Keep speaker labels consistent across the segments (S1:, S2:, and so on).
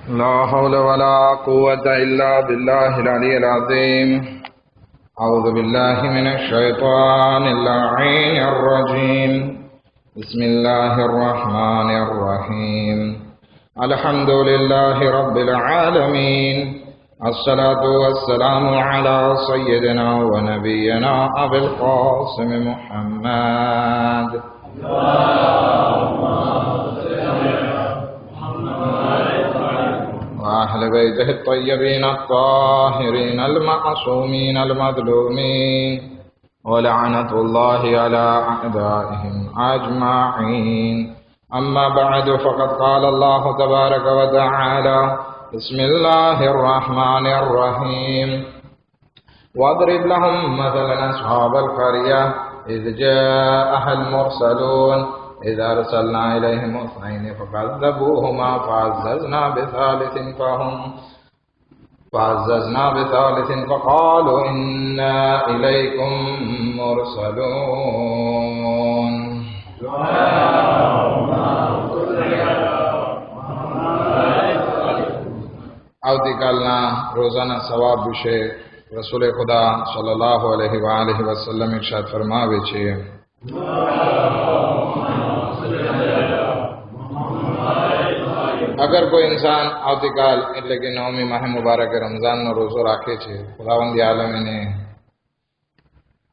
S1: لا حول ولا قوة إلا بالله العلي العظيم. أعوذ بالله من الشيطان اللعين الرجيم. بسم الله الرحمن الرحيم. الحمد لله رب العالمين. الصلاة والسلام على سيدنا ونبينا أبي القاسم محمد وأهل بيته الطيبين الطاهرين المعصومين المظلومين ولعنة الله على أعدائهم أجمعين. أما بعد، فقد قال الله تبارك وتعالى: بسم الله الرحمن الرحيم. واضرب لهم مثلا أصحاب القرية إذ جاءها المرسلون إذ أرسلنا إليهم اثنين فكذبوهما فعززنا بثالث فقالوا إنا إليكم مرسلون. આવતીકાલના રોઝાના સવાબ વિશે રસૂલે ખુદા સલ્લલ્લાહુ અલૈહિ વઆલિહિ વસલ્લમ ઇરશાદ ફરમાવે છે: અગર કોઈ ઇન્સાન આવતીકાલ એટલે કે 9મી માહ મુબારક રમઝાનનો રોઝો રાખે છે, ખુદાવંદ આલમ એને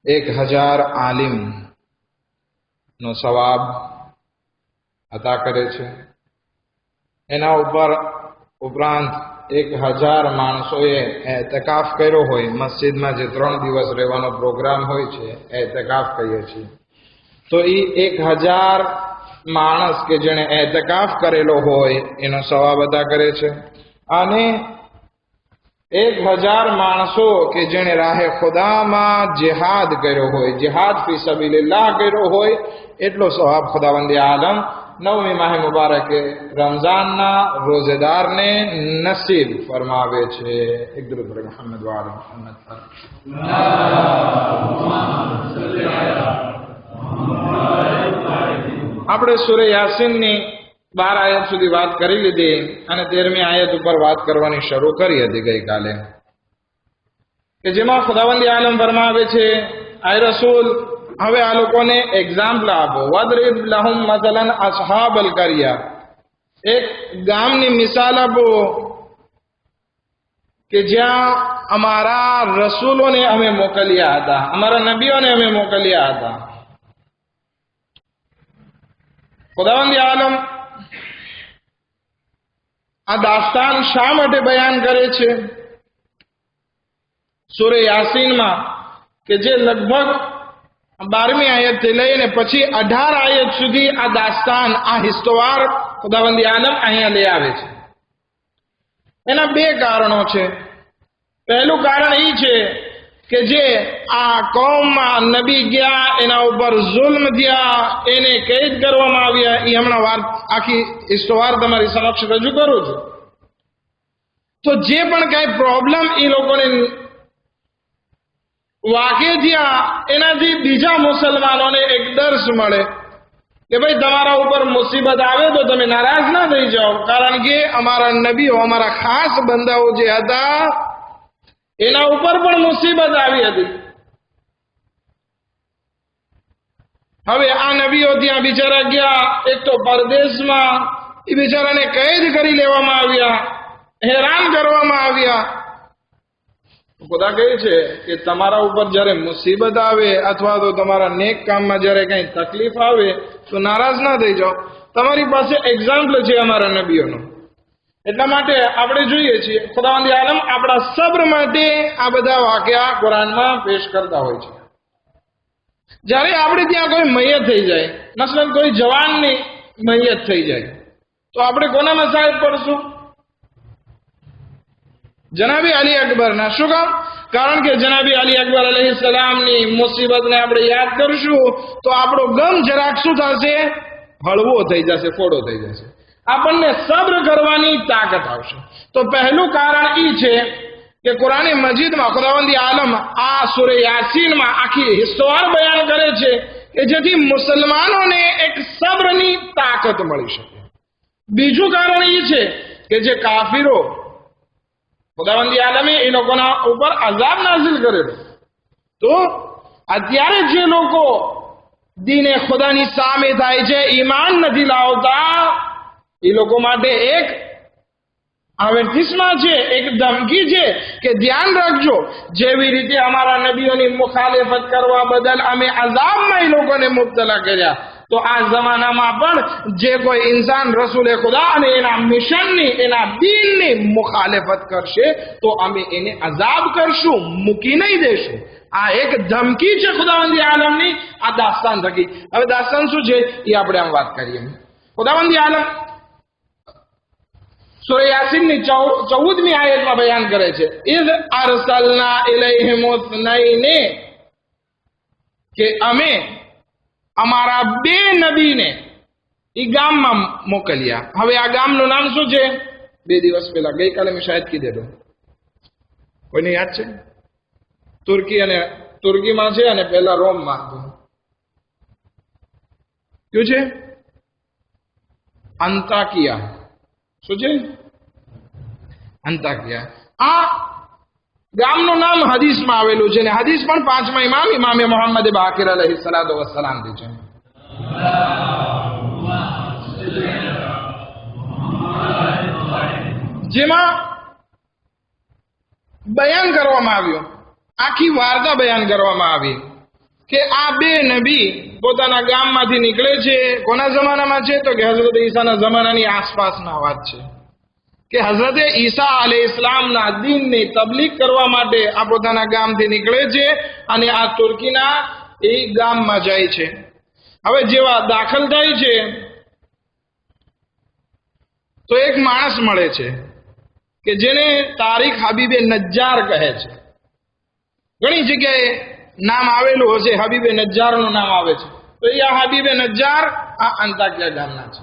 S1: 1000 આલિમનો સવાબ અતા કરે છે. એના ઉપરાંત 1000 માણસોએ એતકાફ કર્યો હોય, મસ્જિદમાં જે 3 દિવસ રહેવાનો પ્રોગ્રામ હોય છે, એતકાફ કહીએ છીએ, તો એ 1000 માણસ કે જેણે એતકાફ કરેલો હોય એનો સવાબ અદા કરે છે. અને 1000 માણસો કે જેણે રાહે ખુદામાં જિહાદ કર્યો હોય, જિહાદ ફી સબીલિલ્લાહ કર્યો હોય, એટલો સવાબ ખુદાવંદ આલમ 9મી માહ મુબારક રમઝાનના રોઝેદારને નસીબ ફરમાવે છે. એક દરૂદ પર મુહમ્મદ વ આલે મુહમ્મદ. આપણે સૂરે યાસીનની 12 આયત સુધી વાત કરી લીધી અને 13મી આયત ઉપર વાત કરવાની શરૂ કરી હતી ગઈકાલે, કે જેમાં ખુદાવંદ આલમ ફરમાવે છે: આય રસૂલ, હવે આ લોકોને એક્ઝામ્પલ આપો. વદરિબ લહુમ મસલન અસ્હાબલ કરિયા, એક ગામની મિસાલ આપો કે જ્યાં અમારા રસૂલોને અમે મોકલ્યા હતા, અમારા નબીઓને અમે મોકલ્યા હતા. ખુદાવંદ આલમ આ દાસ્તાન શા માટે બયાન કરે છે સૂરે યાસીનમાં, કે જે લગભગ 12મી આયતથી લઈને પછી 18 આયત સુધી આ દાસ્તાન, આ હિસ્તોવાર ખુદાવંદ આલમ અહીંયા લઈ આવે છે. એના 2 કારણો છે. પહેલું કારણ એ છે કે જે આ કૌમમાં નબી ગયા, એના ઉપર જુલ્મ થયા, એને કેદ કરવામાં આવ્યા, એ હમણાં વાત આખી હિસ્તોવાર તમારી સમક્ષ રજૂ કરું છું. તો જે પણ કઈ પ્રોબ્લેમ એ લોકોને વાકે થયા, એનાથી બીજા મુસલમાનોને એક દર્શ મળે કે ભાઈ તમારા ઉપર મુસીબત આવે તો તમે નારાજ ના થઈ જાઓ, કારણ કે અમારા નબીઓ, અમારા ખાસ બંદાઓ જે હતા એના ઉપર પણ મુસીબત આવી હતી. હવે આ નબીઓ ત્યાં બિચારા ગયા, એક તો પરદેશમાં, એ બિચારાને કેદ કરી લેવામાં આવ્યા, હેરાન કરવામાં આવ્યા. ખુદા કહે છે કે તમારા ઉપર જ્યારે મુસીબત આવે અથવા તો તમારા નેક કામમાં જ્યારે કંઈ તકલીફ આવે તો નારાજ ના થઈ જાઓ. તમારી પાસે એક્ઝામ્પલ છે અમારા નબીઓનો. એટલા માટે આપણે જોઈએ છીએ ખુદાવંદ આલમ આપણા સબ્ર માટે આ બધા વાક્યા કુરાનમાં પેશ કરતા હોય છે. જ્યારે આપણે ત્યાં કોઈ મૈયત થઈ જાય, મસલન કોઈ જવાનની મૈયત થઈ જાય, તો આપણે કોના મસાહેબ પડશું? જનાબી અલી અકબરના. શું કામ? કારણ કે જનાબી અલી અકબર અલૈહિસ્સલામની મુસીબતને આપણે યાદ કરશું તો આપણો ગમ જરાક શું થશે? હળવો થઈ જશે, ફોડો થઈ જશે. આપણને સબ્ર કરવાની તાકાત આવશે. તો પહેલું કારણ એ છે કે કુરાન મજીદમાં ખુદાવંદ આલમ આ સૂરે યાસીનમાં આખી હિસ્તોવાર બયાન કરે છે કે જેથી મુસલમાનોને એક સબ્રની તાકાત મળી શકે. બીજું કારણ એ છે કે જે કાફીરો ખુદાવંદી આલમે એ લોકોના ઉપર અઝાબ નાઝિલ કરેલો. તો અત્યારે જે લોકો દીને ખુદાની સામે થાય છે, ઈમાન નથી લાવતા, એ લોકો માટે એક અવેરથીસમાં છે, એક ધમકી છે કે ધ્યાન રાખજો, જેવી રીતે અમારા નબીઓની મુખાલેફત કરવા બદલ અમે અઝાબમાં એ લોકોને મુબ્તલા કર્યા, તો આ જમાનામાં પણ જે કોઈ ઇન્સાન રસૂલે ખુદા અને એના મિશનની, એના દીનની મુખાલેફત કરશે તો અમે એને અઝાબ કરશું, મૂકી નહીં દેશું. આ એક ધમકી છે ખુદાવંદી આલમની આ દાસ્તાન થકી. હવે દાસ્તાન શું છે એ આપણે આમ વાત કરીએ. ખુદાવંદી આલમ સૂરા યાસીનની 14મી આયતમાં બયાન કરે છે, ઇઝ અરસલના ઇલૈહિમ ઉસ્નૈને, કે અમે અમારા 2 નબીને એ ગામમાં મોકલ્યા. હવે આ ગામનું નામ શું છે? 2 દિવસ પહેલા ગઈકાલે મેં શાયદ કીધેલું, કોઈને યાદ છે? તુર્કીમાં છે અને પહેલા રોમમાં હતું. કયું છે? અંતાકિયા. શું છે? અંતાકિયા. આ ગામનું નામ હદીસમાં આવેલું છે, ને હદીસ પણ 5મા ઇમામ ઇમામે મોહમ્મદ બાકિર અલૈહિ સલાતુ વસ્સલામ થી છે. જેમાં બયાન કરવામાં આવ્યું, આખી વાર્તા બયાન કરવામાં આવી કે આ 2 નબી પોતાના ગામમાંથી નીકળે છે. કોના જમાનામાં છે? તો કે હઝરત ઈસાના જમાનાની આસપાસના વાત છે કે હઝરત ઈસા અલૈહિસ્સલામના દીનની તબલીગ કરવા માટે આ પોતાના ગામથી નીકળે છે અને આ તુર્કીના એ ગામમાં જાય છે. હવે જેવા દાખલ થાય છે તો એક માણસ મળે છે કે જેને તારીખ હબીબે નજ્જાર કહે છે. ઘણી જગ્યાએ નામ આવેલું હશે, હબીબે નજ્જારનું નામ આવે છે. તો એ આ હબીબે નજ્જાર આ અંતાકિયા ગામના છે.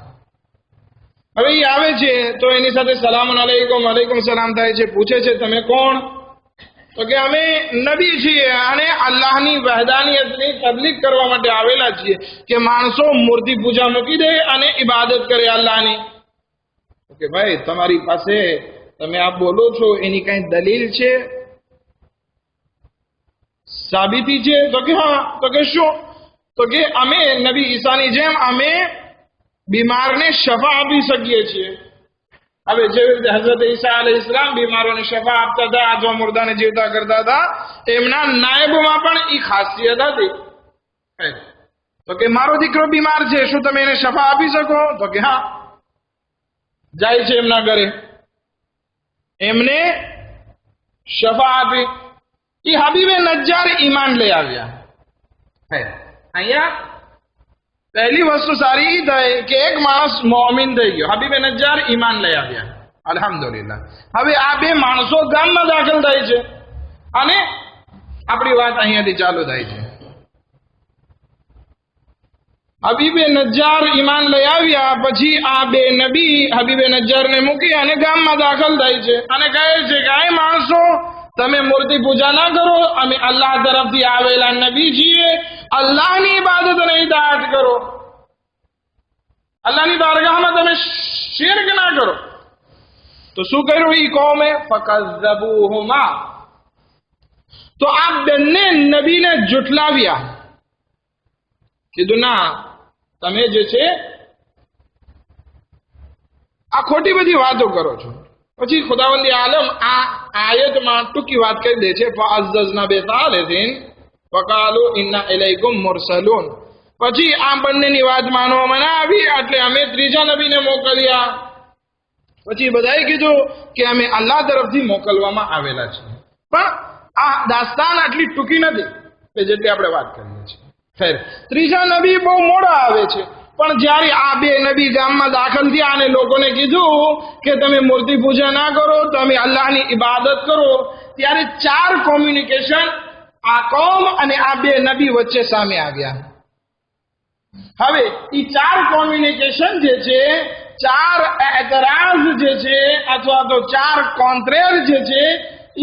S1: હવે એ આવે છે તો એની સાથે સલામુન અલૈકુમ, અલૈકુમ સલામ થાય છે. પૂછે છે તમે કોણ? તો કે અમે નબી છીએ અને અલ્લાહની વહદાનિયતની તબલીગ કરવા માટે આવેલા છીએ કે માણસો મૂર્તિ પૂજા મૂકી દે અને ઇબાદત કરે અલ્લાહની. તો કે ભાઈ તમારી પાસે તમે આ બોલો છો એની કઈ દલીલ છે, સાબિતી છે? તો કે હા. તો કે શું? તો કે અમે નબી ઈસાની જેમ અમે બીમારને શફા આપી શકીએ છીએ. હવે જેવી રીતે હઝરત ઈસા અલૈહિસ્સલામ બીમારોને શફા આપતા હતા, અથવા મુર્દાને જીવતા કરતા હતા, એમના નાયબમાં પણ એ ખાસિયત હતી. તો કે મારો દીકરો બીમાર છે, શું તમે એને શફા આપી શકો? તો કે હા. જાય છે એમના ઘરે, એમને શફા આપી. એ હબીબે નજ્જાર ઈમાન લઈ આવ્યા. અહીંયા પહેલી વસ્તુ સારી એ થાય કે એક માણસ મોમિન થઈ ગયો, હબીબે નજ્જાર ઈમાન લઈ આવ્યા, અલ્હમ્દુલિલ્લાહ. હવે આ 2 માણસો ગામમાં દાખલ થાય છે અને આપણી વાત અહીંયાથી ચાલુ થાય છે. હબીબે નજ્જાર ઈમાન લઈ આવ્યા પછી આ 2 નબી હબીબે નજ્જારને મૂકી અને ગામમાં દાખલ થાય છે અને કહે છે કે આ માણસો તમે મૂર્તિ પૂજા ના કરો, અમે અલ્લાહ તરફથી આવેલા નબી છીએ, અલ્લાહની ઇબાદત અને ઇતાઅત કરો, અલ્લાહની બારગાહમાં તમે શિર્ક ના કરો. તો શું કર્યું ઈ કોમે? ફકઝબૂહુમા, તો આ બંને નબીને જુઠલાવ્યા. કીધું ના, તમે જે છે આ ખોટી બધી વાતો કરો છો. પછી ખુદાવંદી આલમ આ આયતમાં ટૂંકી વાત કહી દે છે, ફઅઝ્ઝઝના બિસાલિસિન વકાલુ ઇન્ના ઇલૈકુમ મુરસલૂન. પછી આ બંનેની વાત માનવામાં ના આવી એટલે અમે 3જા નબીને મોકલ્યા. પછી બધાએ કીધું કે અમે અલ્લાહ તરફથી મોકલવામાં આવેલા છીએ. પણ આ દાસ્તાન આટલી ટૂંકી નથી કે જેટલી આપણે વાત કરીએ છીએ. ખેર, 3જા નબી બહુ મોડા આવે છે, પણ જ્યારે આ 2 નબી ગામમાં દાખલ થયા અને લોકોને કીધું કે તમે મૂર્તિ પૂજા ના કરો, તમે અલ્લાહની ઇબાદત કરો, ત્યારે 4 કોમ્યુનિકેશન આ કોમ અને આ 2 નબી વચ્ચે સામે આવ્યા. હવે એ 4 કોમ્યુનિકેશન જે છે, 4 એતરાઝ જે છે અથવા તો 4 કોન્ટ્રેર જે છે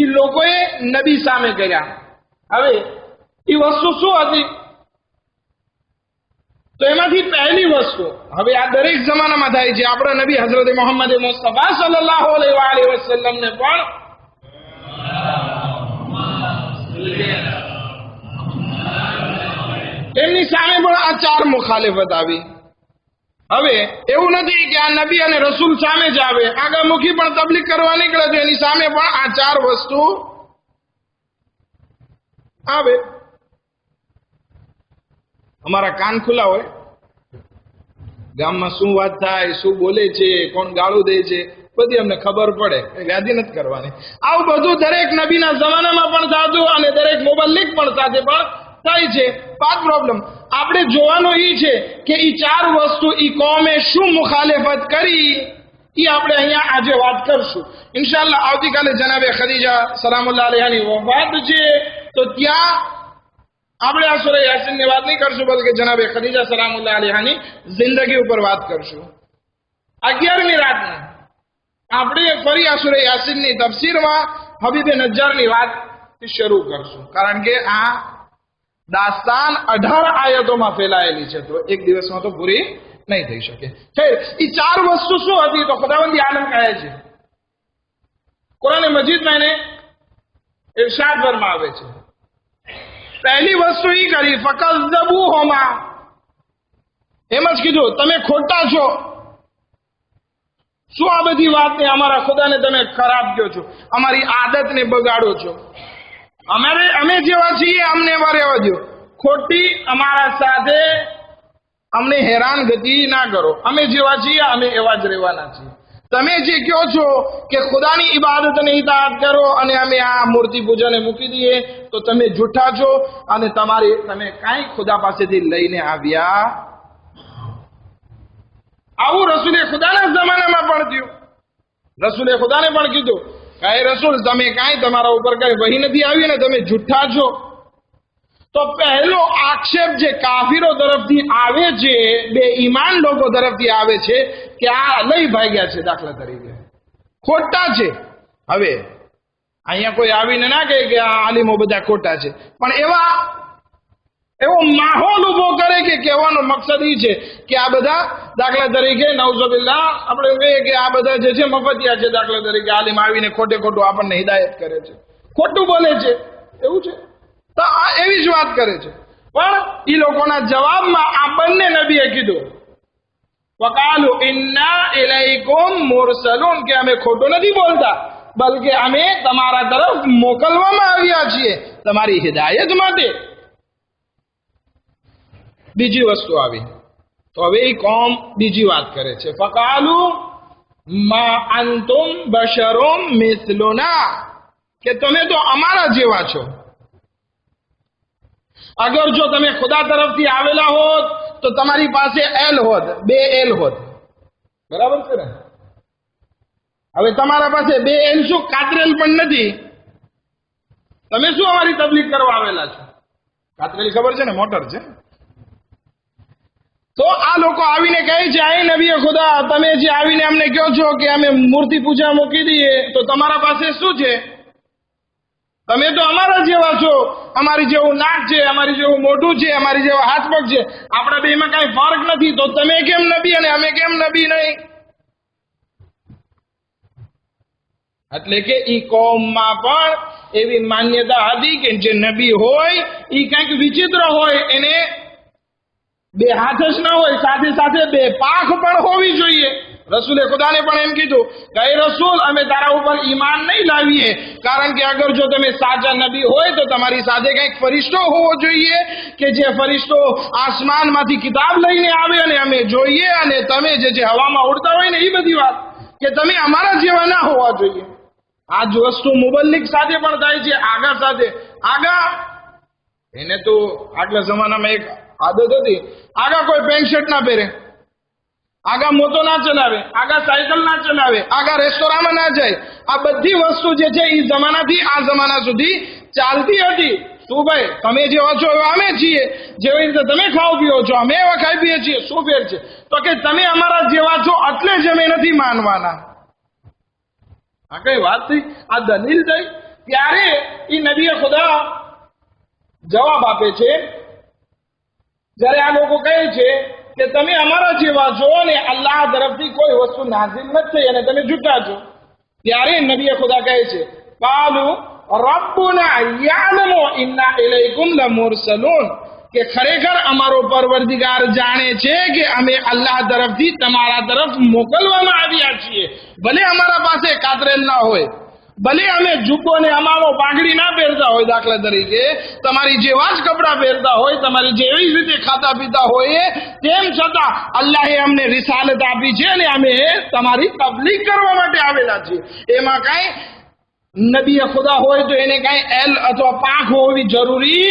S1: એ લોકોએ નબી સામે કર્યા. હવે એ વસ્તુ શું હતી? તો એમાંથી પહેલી વસ્તુ, હવે આ દરેક જમાનામાં થાય છે. આપણા નબી હઝરત મોહમ્મદ મુસ્તફા સલ્લલ્લાહુ અલૈહિ વસલ્લમને પણ એમની સામે પણ આ 4 મુખાલિફત આવી. હવે એવું નથી કે આ નબી અને રસૂલ સામે જ આવે, આગળમુખી પણ તબલીગ કરવા નીકળે તો એની સામે પણ આ 4 વસ્તુ આવે. અમારા કાન ખુલ્લા હોય, ગામમાં શું વાત થાય, શું બોલે છે, કોણ ગાળું દે છે, બધી અમને ખબર પડે, વ્યાધિ નથી કરવાની. આવું બધું દરેક નબીના જમાનામાં પણ થતું અને દરેક મુબલ્લિગ પણ સાથે પણ થાય છે. 5 પ્રોબ્લેમ આપણે જોવાનું ઈ છે કે ઈ 4 વસ્તુ ઈ કોમે શું મુખાલિફત કરી, ઈ આપણે અહીંયા આજે વાત કરશું ઇન્શાઅલ્લાહ. આવતીકાલે જનાબે ખદીજા સલામુલ્લાહ અલૈહાની વફાત છે, તો ત્યાં આપણે આ સૂરા યાસીનની વાત નહીં કરશું, બલકે જનાબે ખદીજા સલામુલ્લાહ અલૈહાની જિંદગી ઉપર વાત કરશું. 11મી રાતને આપણે ફરી આ સૂરા યાસીનની તફસીરમાં હબીબે નજ્જારની વાત શરૂ કરશું, કારણ કે આ દાસ્તાન 18 આયતોમાં ફેલાયેલી છે, તો એક દિવસમાં તો પૂરી નહીં થઈ શકે. ખેર, એ 4 વસ્તુ શું હતી? તો ખુદાવંદી આલમ કહે છે, કુરાન મજીદમાં એને ઇરશાદ ફરમાવે છે, પહેલી વસ્તુ ઈ કરી ફકઝબૂહુમા, એમ જ કીધું તમે ખોટા છો. શું આ બધી વાતને અમારા ખુદાને તમે ખરાબ કહો છો, અમારી આદતને બગાડો છો, અમે જેવા છીએ અમને એવા રહેવા દો, ખોટી અમારા સાથે અમને હેરાન ગતિ ના કરો, અમે જેવા છીએ અમે એવા જ રહેવાના છીએ. તમે જે કહો છો કે ખુદાની ઇબાદતને ઇતાઅત કરો અને અમે આ મૂર્તિ પૂજાને મૂકી દઈએ, તો તમે જૂઠા છો અને તમે કાંઈ ખુદા પાસેથી લઈને આવ્યા. આવું રસૂલે ખુદાના જમાનામાં પણ થયું. રસૂલે ખુદાને પણ કીધું કે રસૂલ તમે કાંઈ તમારા ઉપર કાંઈ વહી નથી આવી ને તમે જૂઠા છો. તો પહેલો આક્ષેપ જે કાફીરો તરફથી આવે છે, બેઈમાન લોકો તરફથી આવે છે કે આ લઈ ભાગ્યા છે, દાખલા તરીકે ખોટા છે. હવે અહીંયા કોઈ આવીને ના કહે કે આ આલિમો બધા ખોટા છે, પણ એવો માહોલ ઉભો કરે કે કહેવાનો મકસદ એ છે કે આ બધા દાખલા તરીકે નૌઝુબિલ્લાહ આપણે કહીએ કે આ બધા જે છે મફતિયા છે, દાખલા તરીકે આલિમ આવીને ખોટે ખોટું આપણને હિદાયત કરે છે, ખોટું બોલે છે, એવું છે. તો આ એવી જ વાત કરે છે. પણ એ લોકોના જવાબમાં આ બંને નબીએ કીધું વકાલુ ઇન્ના ઇલૈકુમ મુરસલુન, કે અમે ખોટું નથી બોલતા, બલકે અમે તમારા તરફ મોકલવામાં આવ્યા છીએ તમારી હિદાયત માટે. બીજી વસ્તુ આવી, તો હવે એ કોમ બીજી વાત કરે છે, ફકાલુ મા અંતુમ બશરુમ મિસ્લુના, કે તમે તો અમારા જેવા છો. અગર જો તમે ખુદા તરફથી આવેલા હોત તો તમારી પાસે એલ હોત, 2 એલ હોત, બરાબર છે ને? હવે તમારા પાસે 2 એલ શું કાતરેલ પણ નથી, તમે શું અમારી તબલીગ કરવા આવેલા છો? કાતરેલ ખબર છે ને, મોટર છે. તો આ લોકો આવીને કહે છે આ નબીએ ખુદા તમે જે આવીને અમને કહો છો કે અમે મૂર્તિ પૂજા મૂકી દઈએ, તો તમારા પાસે શું છે? તમે તો અમારા જેવા છો, અમારી જેવું નાક છે, અમારી જેવું મોઢું છે, અમારી જેવા હાથ પગ છે, આપણા બેમાં કાંઈ ફરક નથી, તો તમે કેમ નબી અને અમે કેમ નબી નહીં? એટલે કે ઈ કોમમાં પણ એવી માન્યતા હતી કે જે નબી હોય ઈ કંઈક વિચિત્ર હોય, એને 2 હાથ જ ના હોય, સાથે સાથે 2 પાંખ પણ હોવી જોઈએ. રસૂલે ખુદાને પણ એમ કીધું કે એ રસૂલ અમે તારા ઉપર ઈમાન નહીં લાવીએ, કારણ કે અગર જો તમે સાચા નબી હોય તો તમારી સાથે કંઈક ફરિશ્તો હોવો જોઈએ કે જે ફરિશ્તો આસમાનમાંથી કિતાબ લઈને આવે અને અમે જોઈએ, અને તમે જે હવામાં ઉડતા હોય ને એ બધી વાત, કે તમે અમારા જેવા ના હોવા જોઈએ. આ જ વસ્તુ મુબલ્લિગ સાથે પણ થાય છે, આગા સાથે. આગા એને તો આગલા જમાનામાં એક આદત હતી, આગા કોઈ પેન્ટ શર્ટ ના પહેરે, આગા મોટો ના ચલાવે, આગા સાયકલ ના ચલાવે, આગા રેસ્ટોરાંમાં ના જાય. આ બધી વસ્તુ જે છે એ જમાનાથી આ જમાના સુધી ચાલતી હતી. શું ભાઈ, તમે જેવા છો એવા અમે છીએ, જેવી રીતે તમે ખાઓ પીઓ છો અમે એવા ખાઈ પીએ છીએ, શું ફેર છે? તો કે તમે અમારા જેવા છો એટલે જ અમે નથી માનવાના. આ કઈ વાત થઈ? આ દલીલ થઈ? ત્યારે એ નબીએ ખુદા જવાબ આપે છે જ્યારે આ લોકો કહે છે કે તમે અમારા જેવા છો અને અલ્લાહ તરફથી કોઈ વસ્તુ નાઝિલ નથી થઈ અને તમે જૂઠા છો, ત્યારે નબીએ ખુદા કહે છે કાલુ રબ્બુના યઅલમુ ઇન્ના ઇલૈકુમ લમુરસલૂન, કે ખરેખર અમારો પરવરદિગાર જાણે છે કે અમે અલ્લાહ તરફથી તમારા તરફ મોકલવામાં આવ્યા છીએ. ભલે અમારા પાસે કાતરેલ ના હોય, ભલે અમે જુબ્બો ને અમારો પાઘડી ના પહેરતા હોય, દાખલા તરીકે તમારી જેવા જ કપડાં પહેરતા હોય, તમારી જેવી જ રીતે ખાતા પીતા હોય, તેમ છતાં અલ્લાહે અમને રિસાલત આપી છે અને અમે તમારી તબલીગ કરવા માટે આવેલા છીએ. એમાં કાંઈ નબી ખુદા હોય તો એને કાંઈ એલ અથવા પાંખ હોવી જરૂરી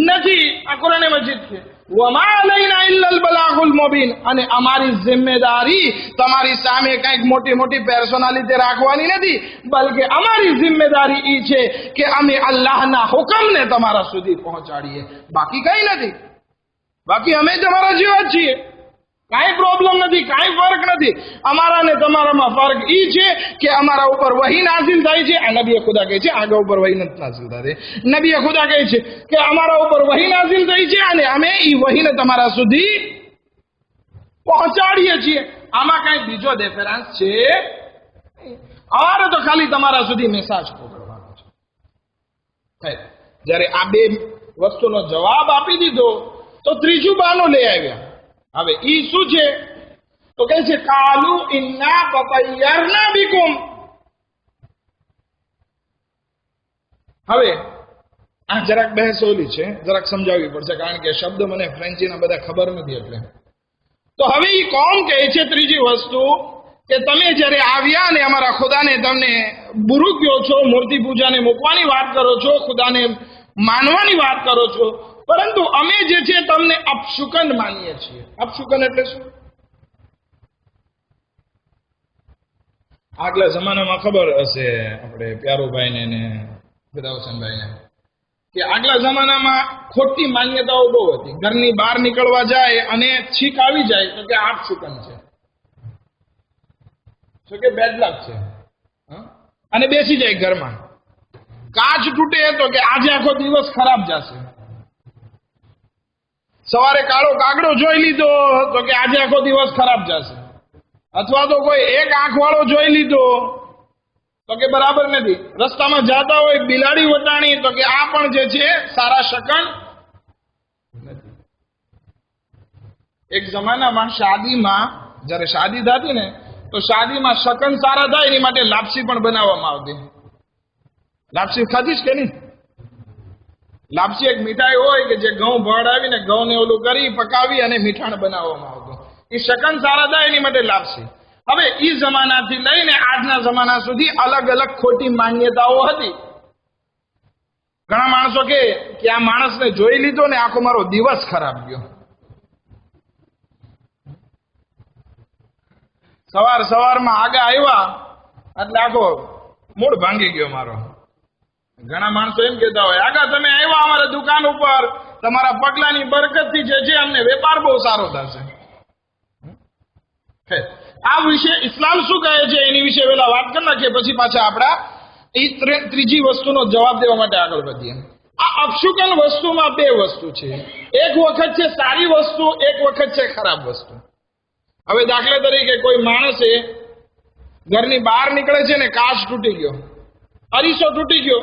S1: નથી. આ કુરાન મજીદ છે. વમા અલૈના ઇલ્લલ બલાગુલ મુબીન, અને અમારી જિમ્મેદારી તમારી સામે કંઈક મોટી મોટી પર્સનાલિટી રાખવાની નથી, બલકે અમારી જિમ્મેદારી એ છે કે અમે અલ્લાહના હુકમને તમારા સુધી પહોંચાડીએ, બાકી કંઈ નથી. બાકી અમે તમારા જેવા જ છીએ, કાંઈ પ્રોબ્લેમ નથી, કાંઈ ફર્ક નથી. અમારા ને તમારામાં ફર્ક એ છે કે અમારા ઉપર વહી નાઝિલ થાય છે. આ નબીએ ખુદા કહે છે, આગળ ઉપર વહી નથી નાઝિલ થાય. નબીએ ખુદા કહે છે કે અમારા ઉપર વહી નાઝિલ થઈ છે અને અમે એ વહીને તમારા સુધી પહોંચાડીએ છીએ. આમાં કાંઈ બીજો ડિફરન્સ છે? અમારે તો ખાલી તમારા સુધી મેસેજ પહોંચાડવાનો છે. જ્યારે આ બે વસ્તુનો જવાબ આપી દીધો તો ત્રીજું બહાનું લઈ આવ્યા. હવે ઈ શું છે? તો કહે છે કાલુ ઇન્ના તતયરના બિકુમ. હવે આ જરાક બહેસ ઓલી છે, જરાક સમજાવવી પડશે, કારણ કે શબ્દ મને ફ્રેન્ચીના બધા ખબર નથી. એટલે તો હવે ઈ કોમ કહે છે ત્રીજી વસ્તુ કે તમે જ્યારે આવ્યા અને અમારા ખુદાને તમને બુરું કહો છો, મૂર્તિ પૂજાને મૂકવાની વાત કરો છો, ખુદાને માનવાની વાત કરો છો, પરંતુ અમે જે છે તમને અપશુકન માનીએ છીએ. અપશુકન એટલે શું? આગલા જમાનામાં ખબર હશે આપણે પ્યારુભાઈને ને ફિરાવસનભાઈને કે આગલા જમાનામાં ખોટી માન્યતાઓ બહુ હતી. ઘરની બહાર નીકળવા જાય અને છીક આવી જાય તો કે અપશુકન છે, તો કે બેડ લક છે, અને બેસી જાય ઘરમાં. કાચ તૂટે તો કે આજે આખો દિવસ ખરાબ જશે. સવારે કાળો કાગડો જોઈ લીધો તો કે આજે આખો દિવસ ખરાબ જશે. અથવા તો કોઈ એક આંખ વાળો જોઈ લીધો તો કે બરાબર નથી. રસ્તામાં જતા હોય બિલાડી વટાણી તો કે આ પણ જે છે સારા શકન નથી. એક જમાનામાં શાદીમાં જ્યારે શાદી થતી ને તો શાદીમાં શકન સારા થાય એની માટે લાપસી પણ બનાવવામાં આવતી. લાપસી ખાધીશ કે નહીં? લાપસી એક મીઠાઈ હોય કે જે ઘઉં ભળાવીને ઘઉંને ઓલું કરી પકાવી અને મીઠાણ બનાવવામાં આવતું. એ શકન સારા થાય એની માટે લાપસી. હવે એ જમાનાથી લઈને આજના જમાના સુધી અલગ અલગ ખોટી માન્યતાઓ હતી. ઘણા માણસો કે આ માણસને જોઈ લીધો ને આખો મારો દિવસ ખરાબ ગયો. સવારમાં આગા આવ્યા એટલે આખો મૂડ ભાંગી ગયો મારો. ઘણા માણસો એમ કહેતા હોય આગા તમે આવ્યા અમારા દુકાન ઉપર, તમારા પગલાની બરકતથી જે છે અમને વેપાર બહુ સારો થશે. આ વિશે ઇસ્લામ શું કહે છે એની વિશે પેલા વાત કરી નાખીએ, પછી પાછા આપણા એ ત્રીજી વસ્તુનો જવાબ દેવા માટે આગળ વધીએ. આ અપશુકન વસ્તુમાં બે વસ્તુ છે. એક વખત છે સારી વસ્તુ, એક વખત છે ખરાબ વસ્તુ. હવે દાખલા તરીકે કોઈ માણસે ઘરની બહાર નીકળે છે ને કાચ તૂટી ગયો, અરીસો તૂટી ગયો,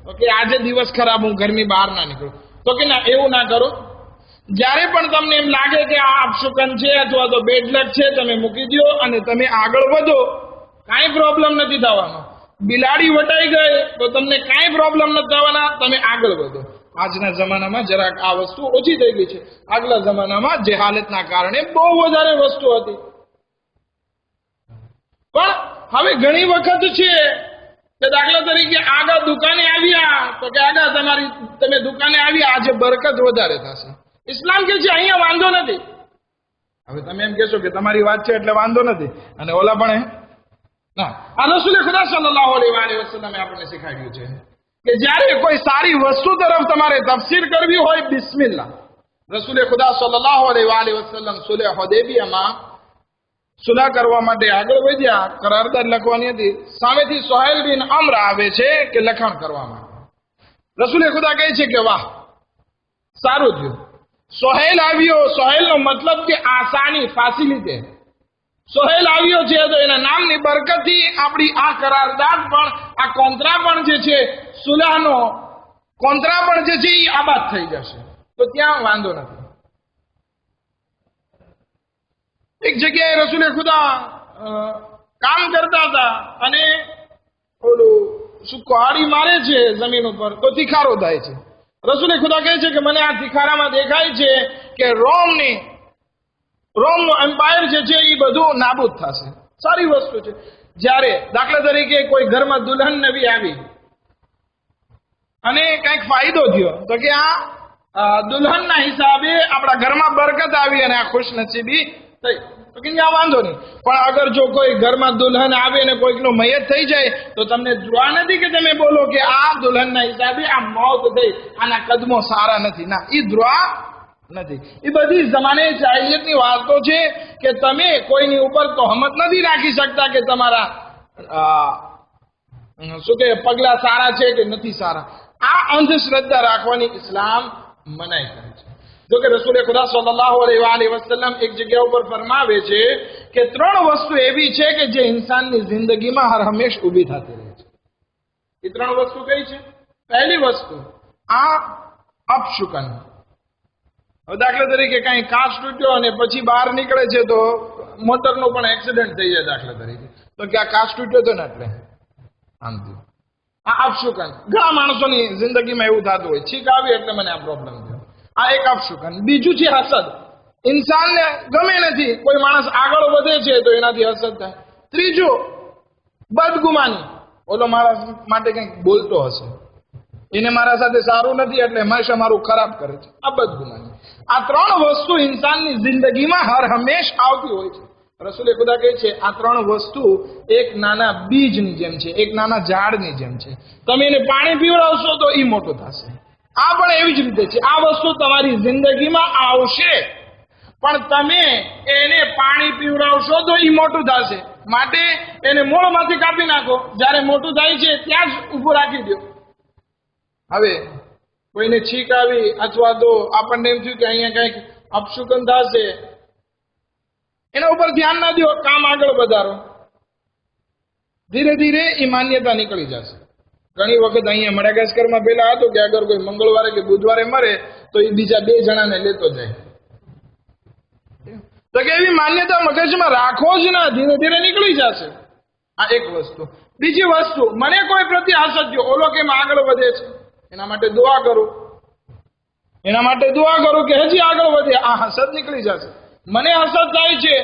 S1: તો કે આજે દિવસ ખરાબ, હું ઘરની બહાર ના નીકળું. તો કે ના, એવું ના કરો. જ્યારે પણ તમને એમ લાગે કે આ અપશુકન છે અથવા તો બેડ લક છે, તમે મૂકી દો અને તમે આગળ વધો. કાંઈ પ્રોબ્લેમ નથી થવાનો. બિલાડી વટાઈ ગઈ તો તમને કાંઈ પ્રોબ્લેમ નથી થવાના, તમે આગળ વધો. આજના જમાનામાં જરાક આ વસ્તુ ઓછી થઈ ગઈ છે. આગલા જમાનામાં જેહાલતના કારણે બહુ વધારે વસ્તુ હતી. પણ હવે ઘણી વખત છે કે દાખલા તરીકે આગળ દુકાને આવ્યા તો કે આગળ તમે દુકાને આવ્યા, આજે બરકત વધારે થશે. ઇસ્લામ કે છે અહીંયા વાંધો નથી. હવે તમે એમ કહેશો કે તમારી વાત છે એટલે વાંધો નથી, અને ઓલા પણ ના. આ રસૂલે ખુદા સલ્લલ્લાહુ અલૈહિ વસલ્લમે આપણને શીખવાડ્યું છે કે જ્યારે કોઈ સારી વસ્તુ તરફ તમારે તફસીર કરવી હોય, બિસ્મિલ્લાહ. રસૂલે ખુદા સલ્લલ્લાહુ અલૈહિ વસલ્લમ સુલહ હુદૈબિયામાં સુલહ કરવા માટે આગળ વધ્યા. કરારદાદ લખવાની હતી. સામેથી સુહેલ બિન અમ્ર આવે છે કે લખાણ કરવા માટે. રસૂલે ખુદા કહે છે કે વાહ, સારું થયું. સોહેલ આવ્યો, સોહેલનો મતલબ કે આસાની, ફેસિલિટી. સોહેલ આવ્યો છે તો એના નામની બરકતથી આપણી આ કરારદાદ પણ, આ કોન્ટ્રા પણ જે છે, સુલહનો કોન્ટ્રા પણ જે છે એ આબાદ થઈ જશે. તો ત્યાં વાંધો નથી. એક જગ્યાએ રસૂલે ખુદા કામ કરતા હતા અને ઓલું શું કુહાડી મારે છે જમીન ઉપર તો તિખારો થાય છે. રસૂલે ખુદા કહે છે કે મને આ તિખારામાં દેખાય છે કે રોમનો એમ્પાયર જે છે એ બધું નાબૂદ થશે. સારી વસ્તુ છે. જ્યારે દાખલા તરીકે કોઈ ઘરમાં દુલ્હન નવી આવી અને કંઈક ફાયદો થયો તો કે આ દુલ્હનના હિસાબે આપણા ઘરમાં બરકત આવી અને આ ખુશનસીબી થઈ, તો કે આ વાંધો નહીં. પણ અગર જો કોઈ ઘરમાં દુલ્હન આવે અને કોઈકનો મયત થઈ જાય તો તમને દુઆ નથી કે તમે બોલો કે આ દુલ્હનના હિસાબે આ મોત થઈ, આના કદમો સારા નથી. ના, એ દુઆ નથી. એ બધી જમાને જાહિલિયતની વાતો છે કે તમે કોઈની ઉપર તહોમત નથી રાખી શકતા કે તમારા શું કે પગલા સારા છે કે નથી સારા. આ અંધશ્રદ્ધા રાખવાની ઇસ્લામ મનાઈ કરે છે. જો કે રસૂલે ખુદા સલ્લલ્લાહુ અલૈહિ વસલ્લમ એક જગ્યા ઉપર ફરમાવે છે કે 3 વસ્તુ એવી છે કે જે ઇન્સાનની જિંદગીમાં હર હંમેશ ઊભી થતી રહે છે. એ 3 વસ્તુ કઈ છે? પહેલી વસ્તુ આ અપશુકન. દાખલા તરીકે કઈ કાચ તૂટ્યો અને પછી બહાર નીકળે છે તો મોટરનો પણ એક્સિડન્ટ થઈ જાય દાખલા તરીકે, તો કે આ કાચ તૂટ્યો હતો ને એટલે આમ થયું. આ અપશુકન ઘણા માણસોની જિંદગીમાં એવું થતું હોય, છીક આવી એટલે મને આ પ્રોબ્લેમ થયો. આ એક અપશુકન. બીજું છે હસદ. ઇન્સાનને ગમે નથી, કોઈ માણસ આગળ વધે છે તો એનાથી હસદ થાય. ત્રીજું બદગુમાની. ઓલો મારા માટે કંઈક બોલતો હશે, એને મારા સાથે સારું નથી એટલે હંમેશા મારું ખરાબ કરે છે. આ બદગુમાની. આ 3 વસ્તુ ઇન્સાનની જિંદગીમાં હર હંમેશ આવતી હોય છે. રસૂલે ખુદા કહે છે આ 3 વસ્તુ એક નાના બીજની જેમ છે, એક નાના ઝાડની જેમ છે. તમે એને પાણી પીવડાવશો તો એ મોટું થશે. આ પણ એવી જ રીતે છે. આ વસ્તુ તમારી જિંદગીમાં આવશે, પણ તમે એને પાણી પીવડાવશો તો એ મોટું થશે. માટે એને મૂળમાંથી કાપી નાખો. જ્યારે મોટું થાય છે ત્યાં જ ઊભું રાખી દો. હવે કોઈને છીક આવી અથવા તો આપણને એમ થયું કે અહીંયા કંઈક અપશુકન થશે, એના ઉપર ધ્યાન ના દો, કામ આગળ વધારો. ધીરે ધીરે એ માન્યતા નીકળી જશે. ઘણી વખત અહીંયા મડાગાસ્કરમાં પેલા હતું કે અગર કોઈ મંગળવારે કે બુધવારે મરે તો એ બીજા 2 જણાને લેતો જાય. તો કે એવી માન્યતા મગજમાં રાખો જ ના, ધીરે ધીરે નીકળી જશે. આ એક વસ્તુ. બીજી વસ્તુ, મને કોઈ પ્રત્યે હસદ થયો, ઓલો કેમ આગળ વધે છે, એના માટે દુઆ કરો. એના માટે દુઆ કરો કે હજી આગળ વધે. આ હસદ નીકળી જશે. મને હસદ થાય છે,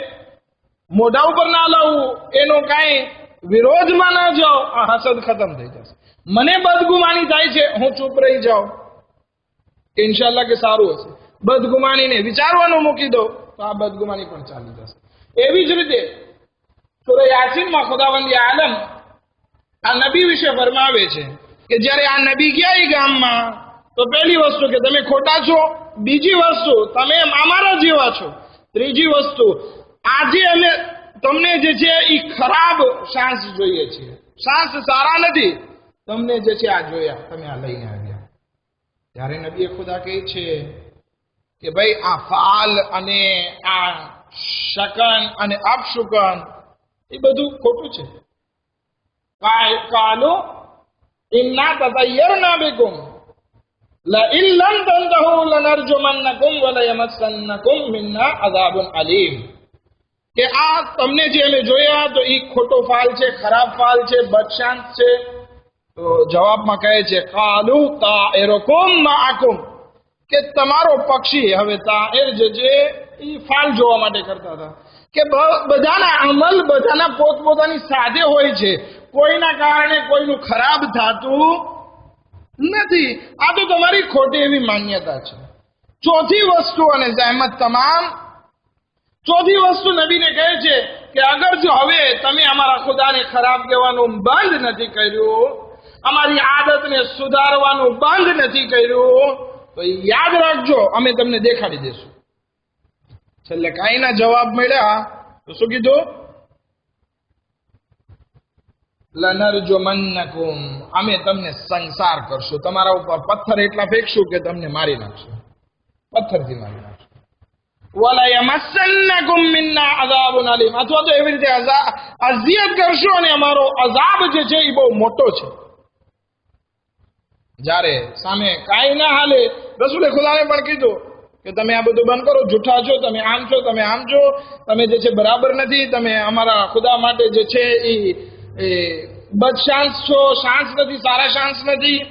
S1: મોઢા ઉપર ના લાવવું, એનો કાંઈ વિરોધમાં ના જાઓ, આ હસદ ખતમ થઈ જશે. મને બદગુમાની થાય છે, હું ચૂપ રહી જાઉં કે ઇન્શાલ્લાહ કે સારું હશે. બદગુમાનીને વિચારવાનું મૂકી દો તો આ બદગુમાની પણ ચાલી જશે. એવી જ રીતે સૂરા યાસીનમાં ખુદાવંદ આલમ આ નબી વિશે ફરમાવે છે કે જ્યારે આ નબી ગયા એ ગામમાં તો પહેલી વસ્તુ કે તમે ખોટા છો, બીજી વસ્તુ તમે અમારા જેવા છો, ત્રીજી વસ્તુ આજે અમે તમને જે છે એ ખરાબ શ્વાસ જોઈએ છે, શ્વાસ સારા નથી, તમને જે છે આ જોયા, તમે આ લઈને આવ્યા. ત્યારે નબીએ ખુદા કહે છે કે ભાઈ આ ફાલ અને આ શકન અને અપશુકન એ બધું ખોટું છે. કાલો ઇન્ના તતયરના બિકુમ લઇન લમ તંતહુ લનરજુમન્નકુમ વલયમસ્સન્નકુમ મિન્ના અઝાબુન અલીમ. કે આ તમને જે અમે જોયા તો એ ખોટો ફાલ છે, ખરાબ ફાલ છે, બદશાંત છે. તો જવાબમાં કહે છે કાલુ તાઇરુકુમ માઅકુમ, કે તમારો પક્ષી, હવે તાઇર જે છે એ ફાલ જોવા માટે કરતા હતા કે બધાના અમલ બધાના પોતપોતાની સાથે હોય છે, કોઈના કારણે કોઈનું ખરાબ થતું નથી. આ તો તમારી ખોટી એવી માન્યતા છે. ચોથી વસ્તુ અને જહેમત તમામ, ચોથી વસ્તુ નબીને કહે છે કે અગર જો હવે તમે અમારા ખુદાને ખરાબ કહેવાનું બંધ નથી કર્યું, અમારી આદતને સુધારવાનું બંધ નથી કર્યું, તો યાદ રાખજો અમે તમને દેખાડી દેશું. છેલ્લે કાંઈ ના જવાબ મળ્યા તો શું કીધું? લનરજુમન્નકુમ, અમે તમને સંસાર કરશું, તમારા ઉપર પથ્થર એટલા ફેંકશું કે તમને મારી નાખશું. પથ્થરથી મારી નાખશું. વલા યમસન્નકુમ મિન્ના અઝાબુન અલીમ, અથવા તો એવી રીતે અઝિયત કરશો અને અમારો અઝાબ જે છે એ બહુ મોટો છે. જ્યારે સામે કાંઈ ના હાલે, રસૂલે ખુદાને પણ કીધું કે તમે આ બધું બંધ કરો, જૂઠા છો, તમે આમ છો, તમે આમ છો, તમે જે છે બરાબર નથી, તમે અમારા ખુદા માટે જે છે એ બદશાંસ છો, શાંસ નથી, સારા શાંસ નથી.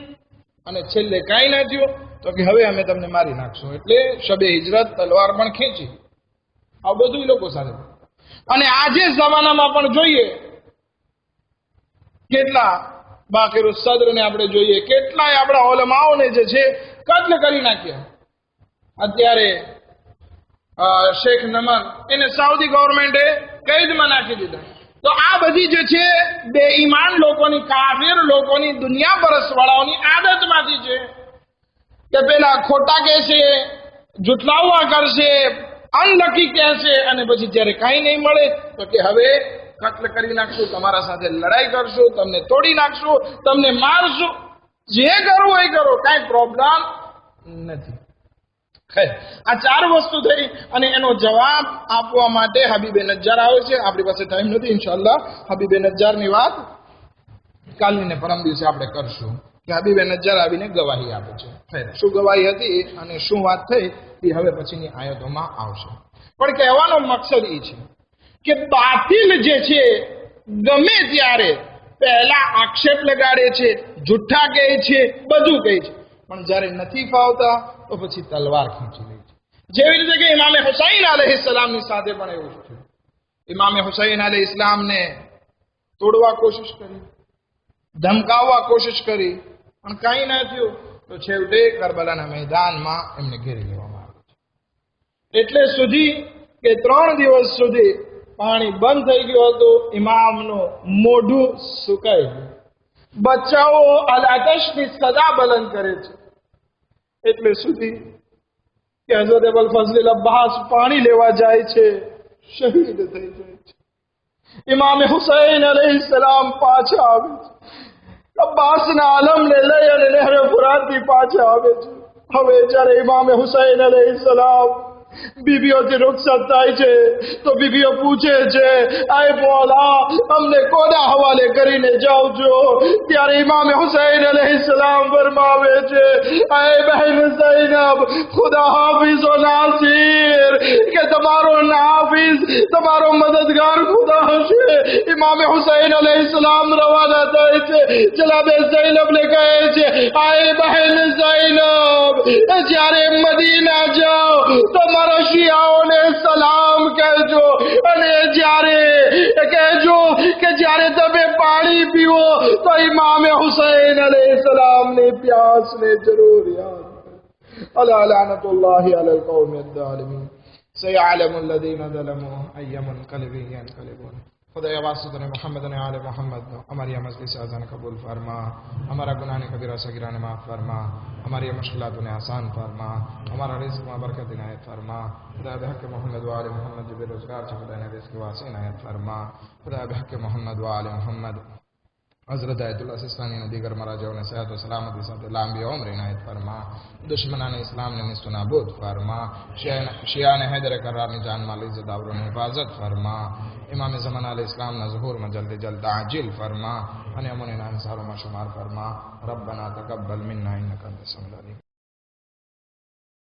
S1: અને છેલ્લે કાંઈ ના થયું તો કે હવે અમે તમને મારી નાખશું. એટલે શબે હિજરત તલવાર પણ ખેંચી. આ બધું લોકો સાથે. અને આજે જમાનામાં પણ જોઈએ કેટલા બાકીર સદરને આપણે જોઈએ, કેટલાય આપણા ઓલમાઓને જે છે કત્લ કરી નાખ્યા. અત્યારે શેખ નમન એને સાઉદી ગવર્મેન્ટે કેદમાં નાખી દીધા. તો આ બધી જે છે બેઈમાન લોકોની, કાફિર લોકોની, દુનિયા પરસ વાળાઓની આદતમાંથી છે કે પેલા ખોટા કહેશે, જુઠલાવવા કરશે, અનલકી કહેશે, અને પછી જ્યારે કાંઈ નહીં મળે તો કે હવે કત્લ કરી નાખશું, તમારા સાથે લડાઈ કરશું, તમને તોડી નાખશું, તમને મારશું, જે કરવું એ કરો, કાંઈ પ્રોબ્લેમ નથી. આ ચાર વસ્તુ થઈ અને એનો જવાબ આપવા માટે હબીબે નજ્જાર આવે છે. આપણી પાસે ટાઈમ નથી, ઇન્શાઅલ્લાહ હબીબે નજ્જારની વાત કાલની ને પરમ દિવસે આપણે કરશું કે હબીબે નજ્જાર આવીને ગવાહી આપે છે. શું ગવાહી હતી અને શું વાત થઈ એ હવે પછીની આયતોમાં આવશે. પણ કહેવાનો મકસદ એ છે કે બાતિલ જે છે ગમે ત્યારે પહેલા આક્ષેપ લગાડે છે, જુઠ્ઠા કહે છે, બધું કહે છે, પણ જ્યારે નથી ફાવતા તો પછી તલવાર ખેંચી લે છે. જેવી રીતે કે ઇમામે હુસૈન અલૈહિસ્સલામની સાથે પણ એવું છે. ઇમામે હુસૈન અલૈહિસ્સલામને તોડવા કોશિશ કરી, ધમકાવવા કોશિશ કરી, પણ કાંઈ ના થયું. તો છેવટે કરબલાના મેદાનમાં એમને ઘેરી લેવામાં આવે છે. એટલે સુધી કે 3 દિવસ સુધી પાણી બંધ થઈ ગયું હતું, ઇમામનું મોઢું સુકાઈ ગયું. બચ્ચાઓ અલાતશની સદા બલંદ કરે છે. એટલે સુધી કે હઝરત અબુલ ફઝલ અબ્બાસ પાણી લેવા જાય છે, શહીદ થઈ જાય છે. ઇમામે હુસૈન અલૈહિસ્સલામ પાછા આવે છે, અબ્બાસના આલમને લઈ અને નહેરે ફુરાતથી પાછા આવે છે. હવે જ્યારે ઇમામે હુસૈન અલૈહિસ્સલામ બીબીઓથી રૂખસત થાય છે તો બીબીઓ પૂછે છે, આય મોલા અમને કોના હવાલે કરીને જાઓ છો? ત્યારે ઇમામે હુસૈન અલૈહિસ્સલામ ફરમાવે છે, આય બહેન ઝૈનબ, ખુદા હાફિઝ ઓ નાસિર, કે તમારો નાફિઝ, તમારો મદદગાર ખુદા હશે. ઇમામે હુસૈન અલૈહિસ્સલામ રવાના થાય છે. જનાબે ઝૈનબને કહે છે, આય બહેન ઝૈનબ, જ્યારે મદીના જાઓ તો મારા શિયાઓને સલામ કહેજો, અને જ્યારે કહેજો કે જ્યારે તમે પાણી પીવો તો ઇમામે હુસૈન અલૈહિસ્સલામની પ્યાસને જરૂર યાદ કરો. અલા લાનતુલ્લાહિ અલલ કૌમિદ ઝાલિમીન. સયઅલમુ અલ્લઝીના ઝલમુ અય્ય મુનકલિબિન યનકલિબૂન. खुदा वासुद ने मोहम्मद ने आले मोहम्मद हमारी मजलिस आज़ान कबूल फरमा, हमारा गुनाह ने कबीरा सगीरा ने माफ़ फरमा, हमारी मुश्किलातों ने आसान फरमा, हमारा रिज़्क़ में बरकत इनायत फरमा. खुदा बहक मोहम्मद व आले मोहम्मद जो बेरोज़गार थे खुदा ने रिज़्क़ वासी इनायत फरमा. खुदा बहक मोहम्मद व आले मोहम्मद हज़रत आयतुल्लाह सिस्तानी ने दीगर मराजों ने सेहत व सलामती साथ लंबी उम्र इनायत फरमा. दुश्मनान इस्लाम ने निस्त नाबूद फरमा. शिया ने हैदर करार ने जान माल इज़्ज़त आबरू ने हिफाजत फरमा. इमाम ज़मान अलैहि इस्लाम ना ज़ुहूर में जल्द जल्द आजिल फरमा. अने अमुन ना इंसारों में शुमार फरमा. रब्बना तक़ब्बल मिन्ना इन्नका अंतस समीउल अलीम.